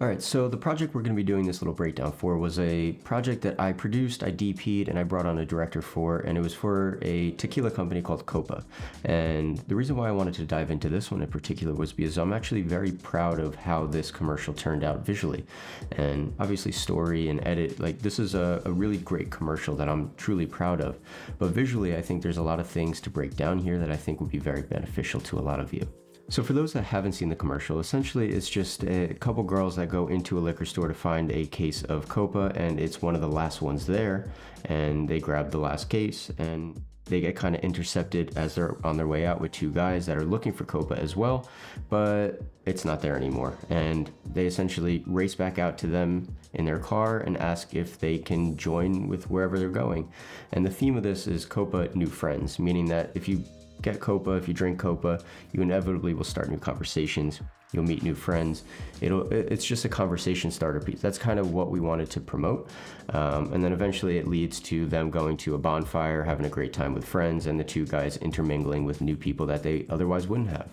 All right, so the project we're going to be doing this little breakdown for was a project that I produced, I DP'd, and I brought on a director for, and it was for a tequila company called Copa. And the reason why I wanted to dive into this one in particular was because I'm actually very proud of how this commercial turned out visually. And obviously story and edit, like this is a really great commercial that I'm truly proud of. But visually, I think there's a lot of things to break down here that I think would be very beneficial to a lot of you. So for those that haven't seen the commercial, essentially it's just a couple girls that go into a liquor store to find a case of Copa, and it's one of the last ones there, and they grab the last case and they get kind of intercepted as they're on their way out with two guys that are looking for Copa as well, but it's not there anymore. And they essentially race back out to them in their car and ask if they can join with wherever they're going. And the theme of this is Copa New Friends, meaning that if you get Copa, if you drink Copa, you inevitably will start new conversations. You'll meet new friends. It's just a conversation starter piece. That's kind of what we wanted to promote. And then eventually it leads to them going to a bonfire, having a great time with friends, and the two guys intermingling with new people that they otherwise wouldn't have.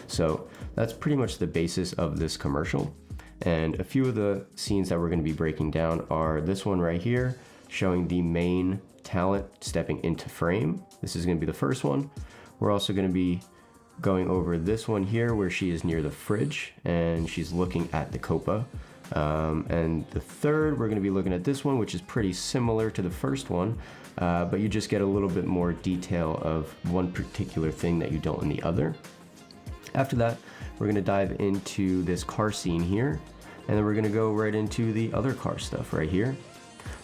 So that's pretty much the basis of this commercial. And a few of the scenes that we're going to be breaking down are this one right here, showing the main talent stepping into frame. This is going to be the first one. We're also going to be going over this one here where she is near the fridge and she's looking at the Copa. And the third, we're going to be looking at this one, which is pretty similar to the first one, but you just get a little bit more detail of one particular thing that you don't in the other. After that, we're going to dive into this car scene here, and then we're going to go right into the other car stuff right here.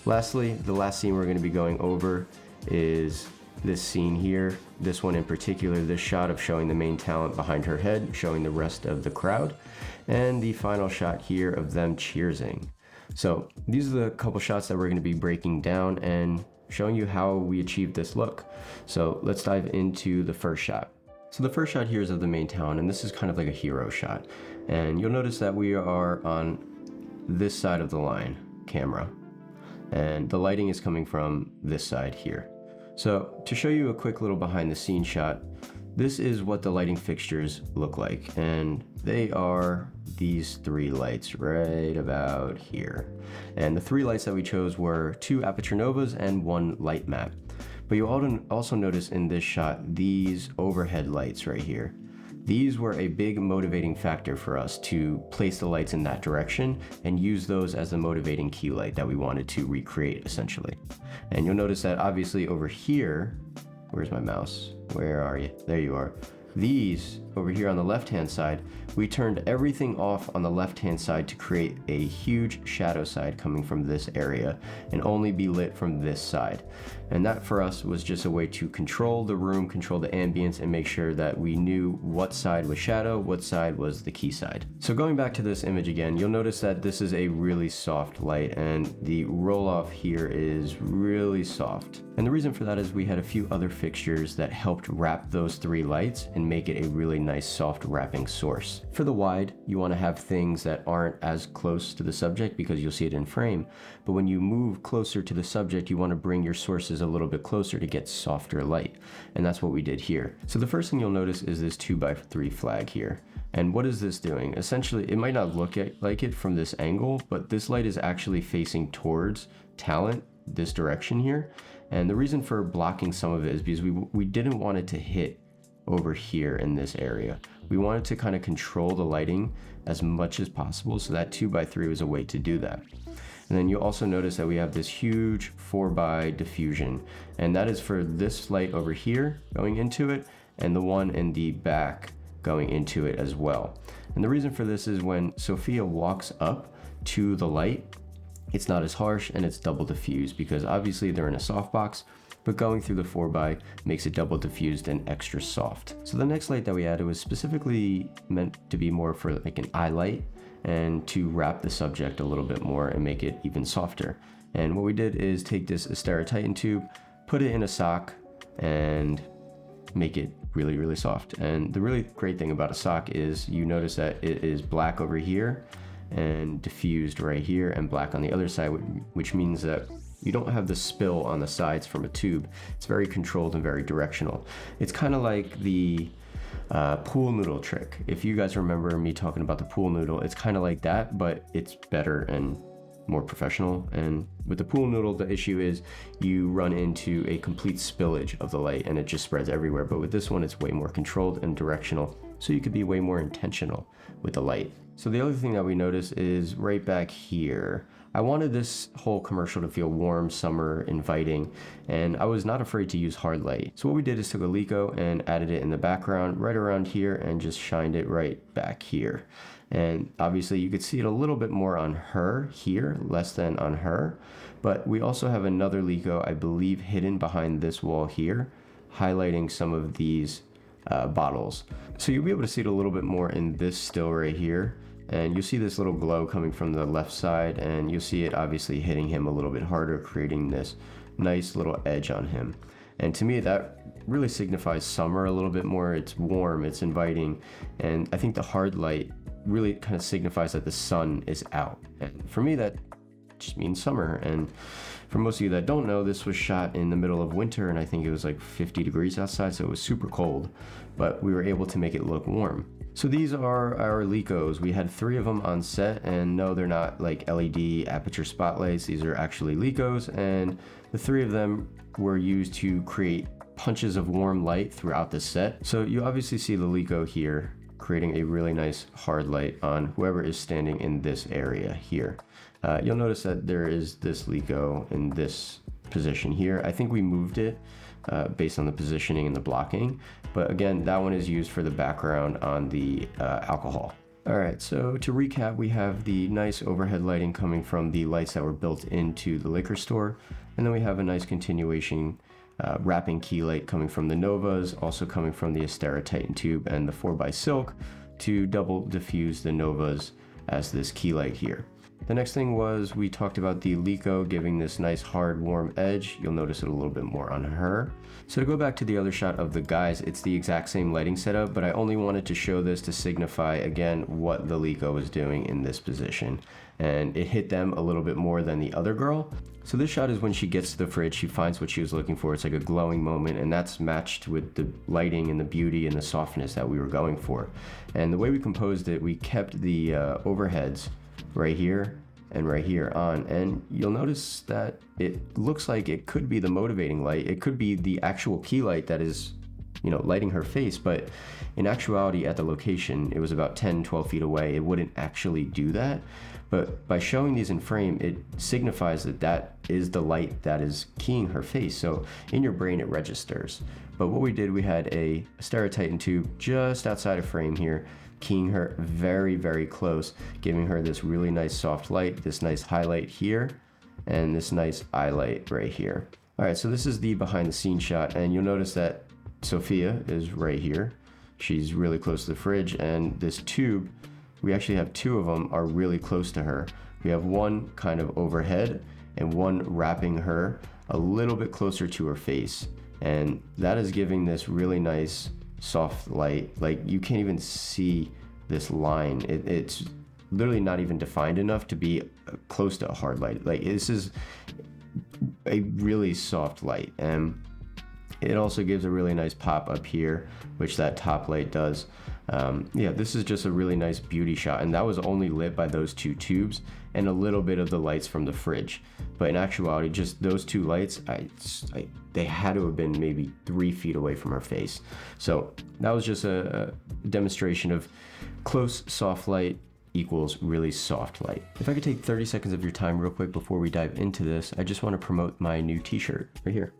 Lastly, the last scene we're going to be going over is this scene here, this one in particular, this shot of showing the main talent behind her head, showing the rest of the crowd, and the final shot here of them cheersing. So these are the couple shots that we're going to be breaking down and showing you how we achieved this look. So let's dive into the first shot. So the first shot here is of the main talent, and this is kind of like a hero shot. And you'll notice that we are on this side of the line camera, and the lighting is coming from this side here. So to show you a quick little behind the scenes shot, this is what the lighting fixtures look like, and they are these three lights right about here. And the three lights that we chose were two aperture novas and one light map. But you'll also notice in this shot these overhead lights right here. These were a big motivating factor for us to place the lights in that direction and use those as the motivating key light that we wanted to recreate essentially. And you'll notice that obviously over here, where's my mouse? Where are you? There you are. These over here on the left-hand side, we turned everything off on the left-hand side to create a huge shadow side coming from this area and only be lit from this side. And that for us was just a way to control the room, control the ambience, and make sure that we knew what side was shadow, what side was the key side. So going back to this image again, you'll notice that this is a really soft light and the roll off here is really soft. And the reason for that is we had a few other fixtures that helped wrap those three lights and make it a really nice soft wrapping source. For the wide, you want to have things that aren't as close to the subject because you'll see it in frame, but when you move closer to the subject, you want to bring your sources a little bit closer to get softer light, and that's what we did here. So the first thing you'll notice is this 2x3 flag here. And what is this doing? Essentially, it might not look like it from this angle, but this light is actually facing towards talent, this direction here. And the reason for blocking some of it is because we didn't want it to hit over here in this area. We wanted to kind of control the lighting as much as possible, so that 2x3 was a way to do that. And then you'll also notice that we have this huge 4x diffusion, and that is for this light over here going into it and the one in the back going into it as well. And the reason for this is when Sophia walks up to the light, it's not as harsh and it's double diffused because obviously they're in a softbox, but going through the 4x makes it double diffused and extra soft. So the next light that we added was specifically meant to be more for like an eye light and to wrap the subject a little bit more and make it even softer. And what we did is take this Asterotitan tube, put it in a sock, and make it really, really soft. And the really great thing about a sock is you notice that it is black over here and diffused right here and black on the other side, which means that you don't have the spill on the sides from a tube. It's very controlled and very directional. It's kind of like the pool noodle trick. If you guys remember me talking about the pool noodle, it's kind of like that, but it's better and more professional. And with the pool noodle, the issue is you run into a complete spillage of the light and it just spreads everywhere. But with this one, it's way more controlled and directional, so you could be way more intentional with the light. So the other thing that we notice is right back here. I wanted this whole commercial to feel warm, summer, inviting, and I was not afraid to use hard light. So what we did is took a Lico and added it in the background right around here and just shined it right back here. And obviously you could see it a little bit more on her here, less than on her. But we also have another Lico, I believe, hidden behind this wall here, highlighting some of these bottles. So you'll be able to see it a little bit more in this still right here. And you'll see this little glow coming from the left side, and you'll see it obviously hitting him a little bit harder, creating this nice little edge on him. And to me, that really signifies summer a little bit more. It's warm, it's inviting, and I think the hard light really kind of signifies that the sun is out. And for me, that just means summer. And for most of you that don't know, this was shot in the middle of winter, and I think it was like 50 degrees outside, so it was super cold, but we were able to make it look warm. So these are our Licos. We had 3 of them on set, and no, they're not like LED aperture spotlights. These are actually Licos, and the 3 of them were used to create punches of warm light throughout the set. So you obviously see the Lico here creating a really nice hard light on whoever is standing in this area here. You'll notice that there is this Lico in this position here. I think we moved it based on the positioning and the blocking, but again, that one is used for the background on the alcohol. All right, so to recap, we have the nice overhead lighting coming from the lights that were built into the liquor store, and then we have a nice continuation wrapping key light coming from the Novas, also coming from the Astera Titan tube and the 4x Silk to double diffuse the Novas as this key light here. The next thing was we talked about the Lico giving this nice hard warm edge. You'll notice it a little bit more on her. So to go back to the other shot of the guys, it's the exact same lighting setup, but I only wanted to show this to signify again what the Lico was doing in this position. And it hit them a little bit more than the other girl. So this shot is when she gets to the fridge, she finds what she was looking for. It's like a glowing moment, and that's matched with the lighting and the beauty and the softness that we were going for. And the way we composed it, we kept the overheads right here and right here on, and you'll notice that it looks like it could be the motivating light. It could be the actual key light that is, lighting her face, but in actuality at the location, it was about 10-12 feet away. It wouldn't actually do that, but by showing these in frame, it signifies that that is the light that is keying her face. So in your brain, it registers. But what we did, we had a Astera Titan tube just outside of frame here, keying her very, very close, giving her this really nice soft light, this nice highlight here, and this nice eye light right here. All right, so this is the behind the scenes shot, and you'll notice that Sophia is right here. She's really close to the fridge, and this tube, we actually have 2 of them are really close to her. We have one kind of overhead and one wrapping her a little bit closer to her face, and that is giving this really nice soft light. Like, you can't even see this line. It's literally not even defined enough to be close to a hard light. Like, this is a really soft light, and it also gives a really nice pop up here, which that top light does. This is just a really nice beauty shot, and that was only lit by those 2 tubes and a little bit of the lights from the fridge. But in actuality, just those 2 lights, they had to have been maybe 3 feet away from her face. So that was just a demonstration of close soft light equals really soft light. If I could take 30 seconds of your time real quick before we dive into this, I just want to promote my new t-shirt right here.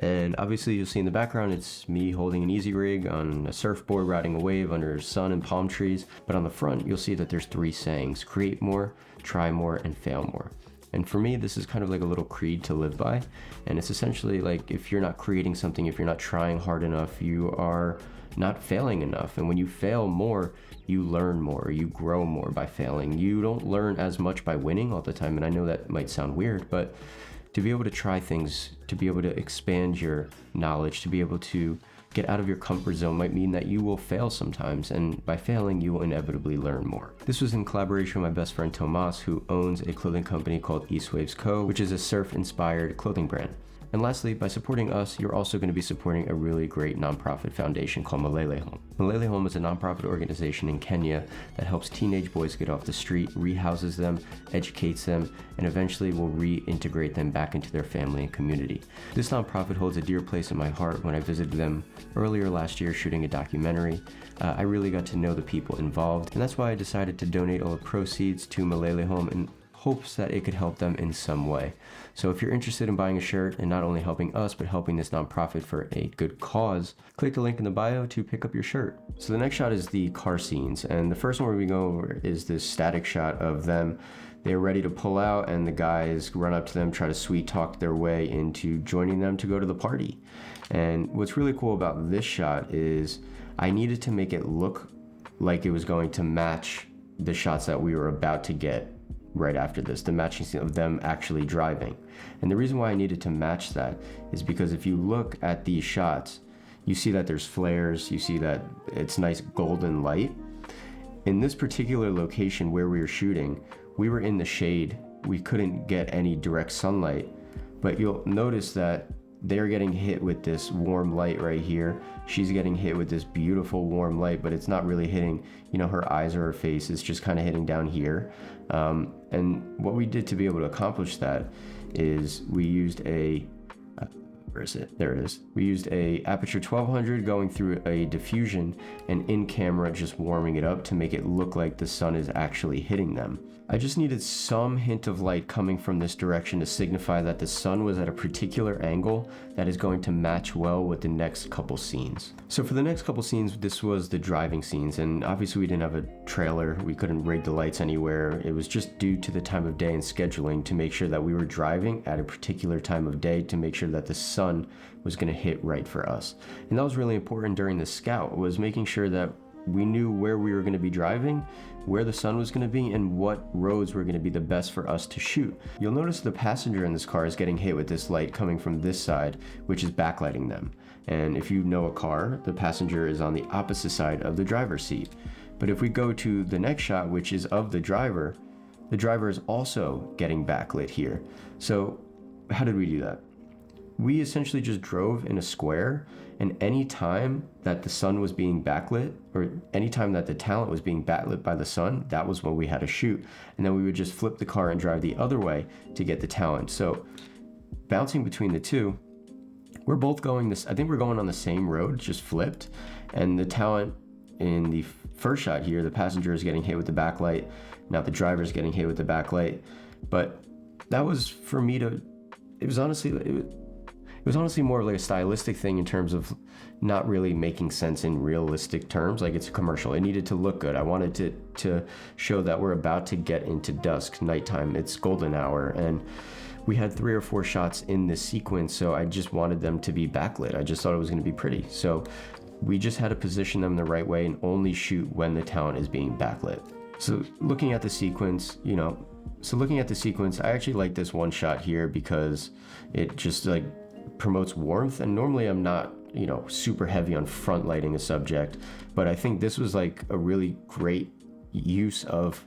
And obviously you'll see in the background, it's me holding an easy rig on a surfboard riding a wave under sun and palm trees. But on the front, you'll see that there's 3 sayings: create more, try more, and fail more. And for me, this is kind of like a little creed to live by. And it's essentially like, if you're not creating something, if you're not trying hard enough, you are not failing enough. And when you fail more, you learn more, you grow more by failing. You don't learn as much by winning all the time. And I know that might sound weird, but to be able to try things, to be able to expand your knowledge, to be able to get out of your comfort zone might mean that you will fail sometimes, and by failing, you will inevitably learn more. This was in collaboration with my best friend Tomas, who owns a clothing company called East Waves Co., which is a surf-inspired clothing brand. And lastly, by supporting us, you're also going to be supporting a really great nonprofit foundation called Malele Home. Malele Home is a nonprofit organization in Kenya that helps teenage boys get off the street, rehouses them, educates them, and eventually will reintegrate them back into their family and community. This nonprofit holds a dear place in my heart. When I visited them earlier last year shooting a documentary, I really got to know the people involved, and that's why I decided to donate all the proceeds to Malele Home in hopes that it could help them in some way. So if you're interested in buying a shirt and not only helping us, but helping this nonprofit for a good cause, click the link in the bio to pick up your shirt. So the next shot is the car scenes. And the first one we go over is this static shot of them. They're ready to pull out and the guys run up to them, try to sweet talk their way into joining them to go to the party. And what's really cool about this shot is I needed to make it look like it was going to match the shots that we were about to get right after this, the matching scene of them actually driving. And the reason why I needed to match that is because if you look at these shots, you see that there's flares, you see that it's nice golden light. In this particular location where we were shooting, we were in the shade. We couldn't get any direct sunlight, but you'll notice that they're getting hit with this warm light right here. She's getting hit with this beautiful warm light, but it's not really hitting, her eyes or her face. It's just kind of hitting down here. And what we did to be able to accomplish that is we used where is it? There it is. We used a aperture 1200 going through a diffusion and in camera just warming it up to make it look like the sun is actually hitting them. I just needed some hint of light coming from this direction to signify that the sun was at a particular angle that is going to match well with the next couple scenes. So for the next couple scenes, this was the driving scenes, and obviously we didn't have a trailer. We couldn't rig the lights anywhere. It was just due to the time of day and scheduling to make sure that we were driving at a particular time of day to make sure that the sun was going to hit right for us. And that was really important during the scout, was making sure that we knew where we were going to be driving, where the sun was going to be, and what roads were going to be the best for us to shoot. You'll notice the passenger in this car is getting hit with this light coming from this side, which is backlighting them. And if you know a car, the passenger is on the opposite side of the driver's seat. But if we go to the next shot, which is of the driver is also getting backlit here. So how did we do that? We essentially just drove in a square, and any time that the sun was being backlit, or any time that the talent was being backlit by the sun, that was when we had to shoot. And then we would just flip the car and drive the other way to get the talent. So bouncing between the two, we're both going I think we're going on the same road, just flipped. And the talent in the first shot here, the passenger is getting hit with the backlight. Now the driver is getting hit with the backlight. But that was for me it was honestly more of like a stylistic thing in terms of not really making sense in realistic terms. Like, it's a commercial. It needed to look good. I wanted to show that we're about to get into dusk, nighttime. It's golden hour. And we had 3 or 4 shots in this sequence, so I just wanted them to be backlit. I just thought it was going to be pretty. So we just had to position them the right way and only shoot when the talent is being backlit. So looking at the sequence, I actually like this one shot here because it just like promotes warmth, and normally I'm not super heavy on front lighting a subject, but I think this was like a really great use of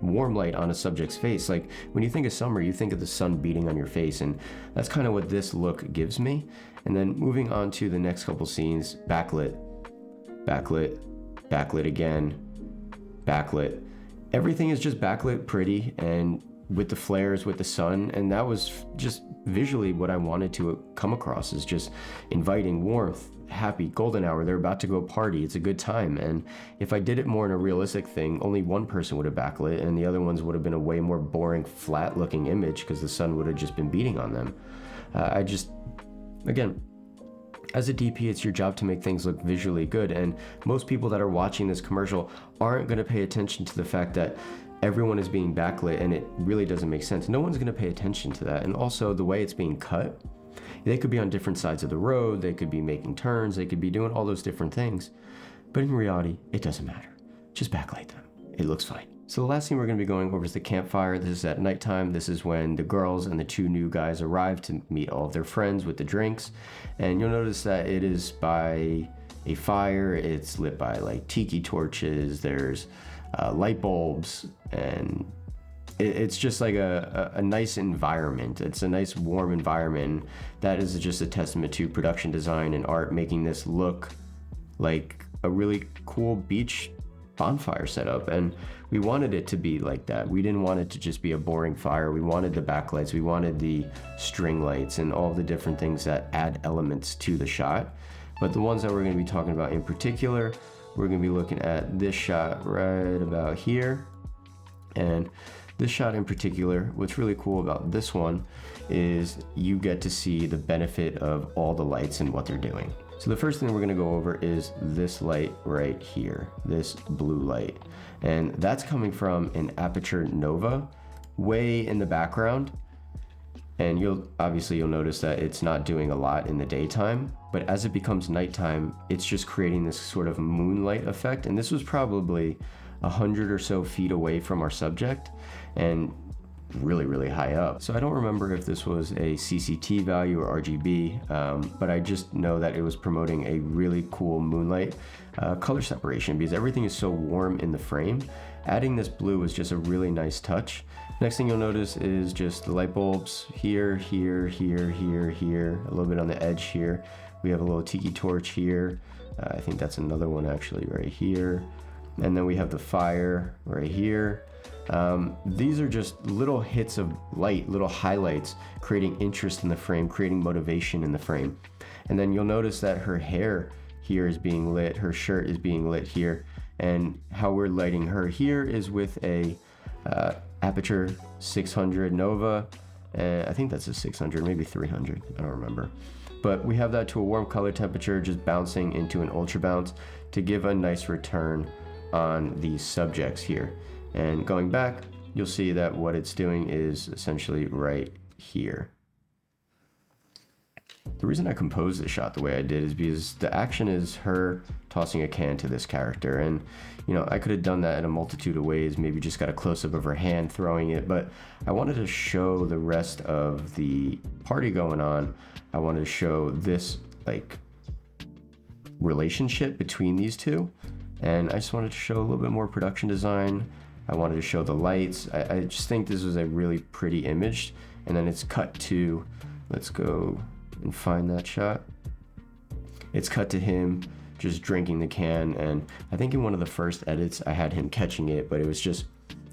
warm light on a subject's face. Like, when you think of summer, you think of the sun beating on your face, and that's kind of what this look gives me. And then moving on to the next couple scenes, backlit again, backlit. Everything is just backlit pretty, and with the flares, with the sun, and that was just visually what I wanted to come across, is just inviting, warmth, happy, golden hour, they're about to go party, it's a good time. And if I did it more in a realistic thing, only one person would have backlit, and the other ones would have been a way more boring, flat looking image because the sun would have just been beating on them. Again, as a DP, it's your job to make things look visually good, and most people that are watching this commercial aren't going to pay attention to the fact that everyone is being backlit, and it really doesn't make sense. No one's going to pay attention to that. And also the way it's being cut, they could be on different sides of the road, they could be making turns, they could be doing all those different things. But in reality, it doesn't matter. Just backlight them. It looks fine. So the last thing we're going to be going over is the campfire. This is at nighttime. This is when the girls and the 2 new guys arrive to meet all of their friends with the drinks. And you'll notice that it is by a fire. It's lit by like tiki torches. There's light bulbs and it's just like a nice environment. It's a nice warm environment. That is just a testament to production design and art, making this look like a really cool beach bonfire setup. And we wanted it to be like that. We didn't want it to just be a boring fire. We wanted the backlights, we wanted the string lights and all the different things that add elements to the shot. But the ones that we're going to be talking about in particular, we're going to be looking at this shot right about here. And this shot in particular, what's really cool about this one is you get to see the benefit of all the lights and what they're doing. So the first thing we're gonna go over is this light right here, this blue light. And that's coming from an aperture nova way in the background. And you'll notice that it's not doing a lot in the daytime, but as it becomes nighttime, it's just creating this sort of moonlight effect. And this was probably 100 or so feet away from our subject and really high up. So I don't remember if this was a CCT value or RGB, but I just know that it was promoting a really cool moonlight color separation because everything is so warm in the frame. Adding this blue was just a really nice touch. Next thing you'll notice is just the light bulbs here, here, a little bit on the edge here. We have a little tiki torch here. I think that's another one actually right here. And then we have the fire right here. These are just little hits of light, little highlights, creating interest in the frame, creating motivation in the frame. And then you'll notice that her hair here is being lit, her shirt is being lit here, and how we're lighting her here is with a aperture 600 Nova, and I think that's a 600, maybe 300, I don't remember. But we have that to a warm color temperature, just bouncing into an ultra bounce to give a nice return on these subjects here. And going back, you'll see that what it's doing is essentially right here. The reason I composed the shot the way I did is because the action is her tossing a can to this character. And, I could have done that in a multitude of ways, maybe just got a close-up of her hand throwing it, but I wanted to show the rest of the party going on. I wanted to show this, relationship between these two. And I just wanted to show a little bit more production design. I wanted to show the lights. I just think this was a really pretty image. And then it's cut to, let's go and find that shot. It's cut to him just drinking the can. And I think in one of the first edits, I had him catching it, but it was just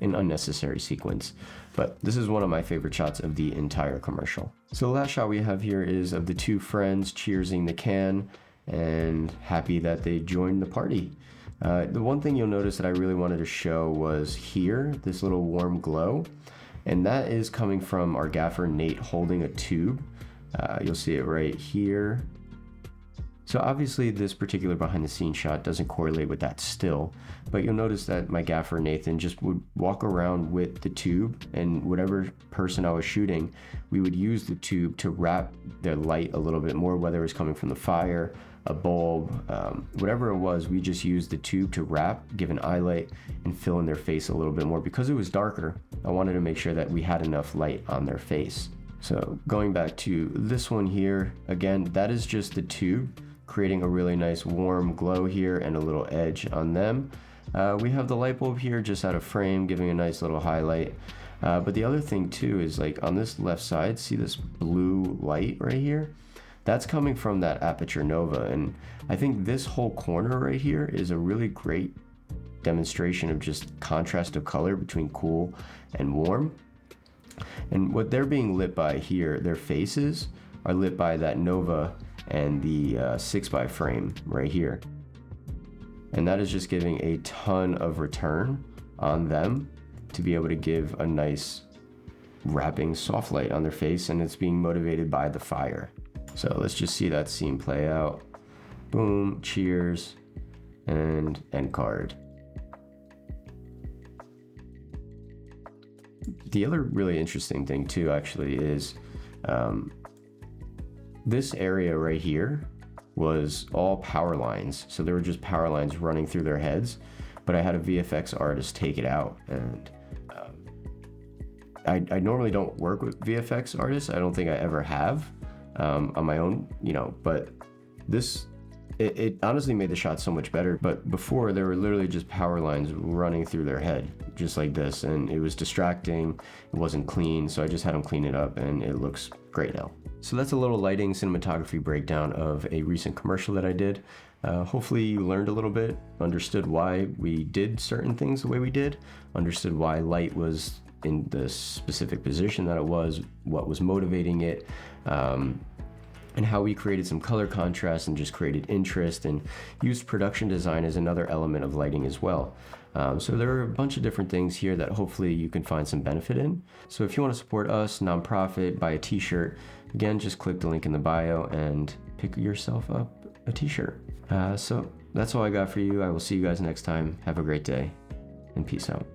an unnecessary sequence. But this is one of my favorite shots of the entire commercial. So the last shot we have here is of the two friends cheersing the can and happy that they joined the party. The one thing you'll notice that I really wanted to show was here, this little warm glow, and that is coming from our gaffer Nate holding a tube. You'll see it right here. So obviously this particular behind the scenes shot doesn't correlate with that still, but you'll notice that my gaffer Nathan just would walk around with the tube, and whatever person I was shooting, we would use the tube to wrap their light a little bit more, whether it was coming from the fire, a bulb, whatever it was, we just used the tube to wrap, give an eye light, and fill in their face a little bit more. Because it was darker, I wanted to make sure that we had enough light on their face. So going back to this one here, again, that is just the tube, creating a really nice warm glow here and a little edge on them. We have the light bulb here just out of frame, giving a nice little highlight. But the other thing too is on this left side, see this blue light right here? That's coming from that aperture nova, and I think this whole corner right here is a really great demonstration of just contrast of color between cool and warm. And what they're being lit by here, their faces are lit by that nova and the 6x frame right here. And that is just giving a ton of return on them to be able to give a nice wrapping soft light on their face, and it's being motivated by the fire. So let's just see that scene play out. Boom, cheers, and end card. The other really interesting thing too actually is this area right here was all power lines. So there were just power lines running through their heads, but I had a VFX artist take it out. And I normally don't work with VFX artists. I don't think I ever have. On my own, but this it honestly made the shot so much better. But before, there were literally just power lines running through their head, just like this, and it was distracting. It wasn't clean, so I just had them clean it up, and it looks great now. So that's a little lighting cinematography breakdown of a recent commercial that I did. Hopefully you learned a little bit, understood why we did certain things the way we did, understood why light was in the specific position that it was, what was motivating it, and how we created some color contrast and just created interest, and used production design as another element of lighting as well. So there are a bunch of different things here that hopefully you can find some benefit in. So if you want to support us, nonprofit, buy a t-shirt, again, just click the link in the bio and pick yourself up a t-shirt. So that's all I got for you. I will see you guys next time. Have a great day, and peace out.